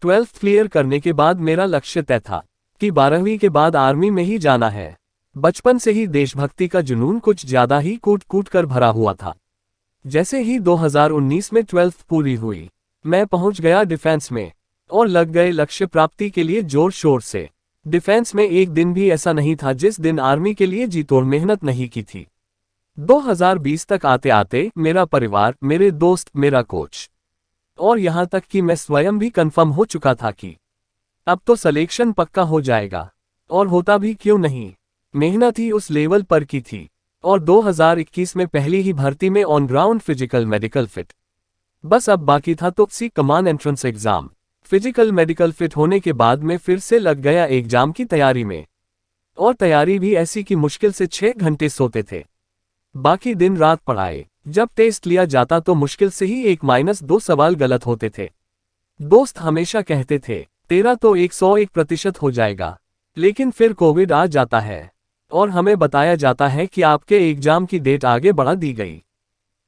12th clear करने के बाद मेरा लक्ष्य तय था कि 12वीं के बाद आर्मी में ही जाना है। बचपन से ही देशभक्ति का जुनून कुछ ज्यादा ही कूट कूट कर भरा हुआ था। जैसे ही 2019 में 12th पूरी हुई, मैं पहुंच गया डिफेंस में और लग गए लक्ष्य प्राप्ति के लिए जोर शोर से। डिफेंस में एक दिन भी ऐसा नहीं था जिस दिन आर्मी के लिए जी तोड़ मेहनत नहीं की थी। 2020 तक आते आते मेरा परिवार, मेरे दोस्त, मेरा कोच और यहां तक कि मैं स्वयं भी कंफर्म हो चुका था कि अब तो सिलेक्शन पक्का हो जाएगा। और होता भी क्यों नहीं, मेहनत ही उस लेवल पर की थी। और 2021 में पहली ही भर्ती में on ground physical medical fit. बस अब बाकी था तो सी common entrance exam. Physical medical fit होने के बाद में फिर से लग गया एग्जाम की तैयारी में। और तैयारी भी ऐसी कि मुश्किल से 6 घंटे सोते थे, बाकी दिन रात पढ़ाए। जब टेस्ट लिया जाता तो मुश्किल से ही 1-2 सवाल गलत होते थे। दोस्त हमेशा कहते थे तेरा तो 101% हो जाएगा, लेकिन फिर कोविड आ जाता है और हमें बताया जाता है कि आपके एग्जाम की डेट आगे बढ़ा दी गई।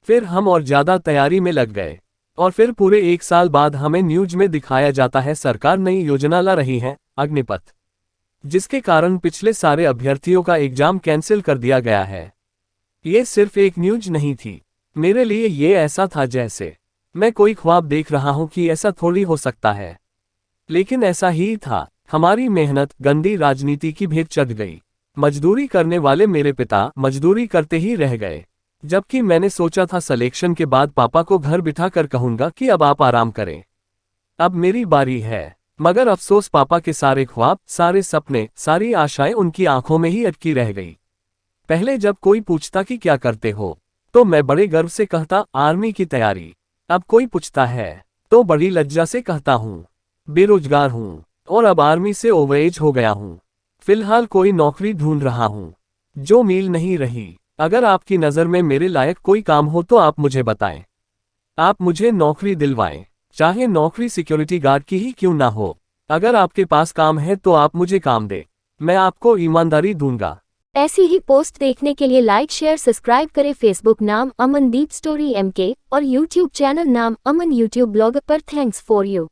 फिर हम और ज्यादा तैयारी में लग गए और फिर पूरे 1 साल बाद हमें न्यूज में दिखाया जाता है सरकार नई योजना ला रही है, अग्निपथ, जिसके कारण पिछले सारे अभ्यर्थियों का एग्जाम कैंसिल कर दिया गया है। ये सिर्फ एक न्यूज नहीं थी, मेरे लिए ये ऐसा था जैसे मैं कोई ख्वाब देख रहा हूं कि ऐसा थोड़ी हो सकता है। लेकिन ऐसा ही था। हमारी मेहनत गंदी राजनीति की भेंट चढ़ गई। मजदूरी करने वाले मेरे पिता मजदूरी करते ही रह गए, जबकि मैंने सोचा था सिलेक्शन के बाद पापा को घर बिठा कर कहूंगा कि अब आप आराम करें, अब मेरी बारी है। मगर अफसोस, पापा के सारे ख्वाब, सारे सपने, सारी आशाएं उनकी आंखों में ही अटकी रह गई। पहले जब कोई पूछता कि क्या करते हो, तो मैं बड़े गर्व से कहता आर्मी की तैयारी। अब कोई पूछता है तो बड़ी लज्जा से कहता हूँ बेरोजगार हूँ और अब आर्मी से ओवरएज हो गया हूँ। फिलहाल कोई नौकरी ढूंढ रहा हूँ जो मील नहीं रही। अगर आपकी नज़र में मेरे लायक कोई काम हो तो आप मुझे बताएं, आप मुझे नौकरी दिलवाएं, चाहे नौकरी सिक्योरिटी गार्ड की ही क्यों ना हो। अगर आपके पास काम है तो आप मुझे काम दे, मैं आपको ईमानदारी दूंगा। ऐसी ही पोस्ट देखने के लिए लाइक शेयर सब्सक्राइब करें। फेसबुक नाम अमनदीप स्टोरी MK और यूट्यूब चैनल नाम अमन यूट्यूब ब्लॉगर पर। Thanks for you.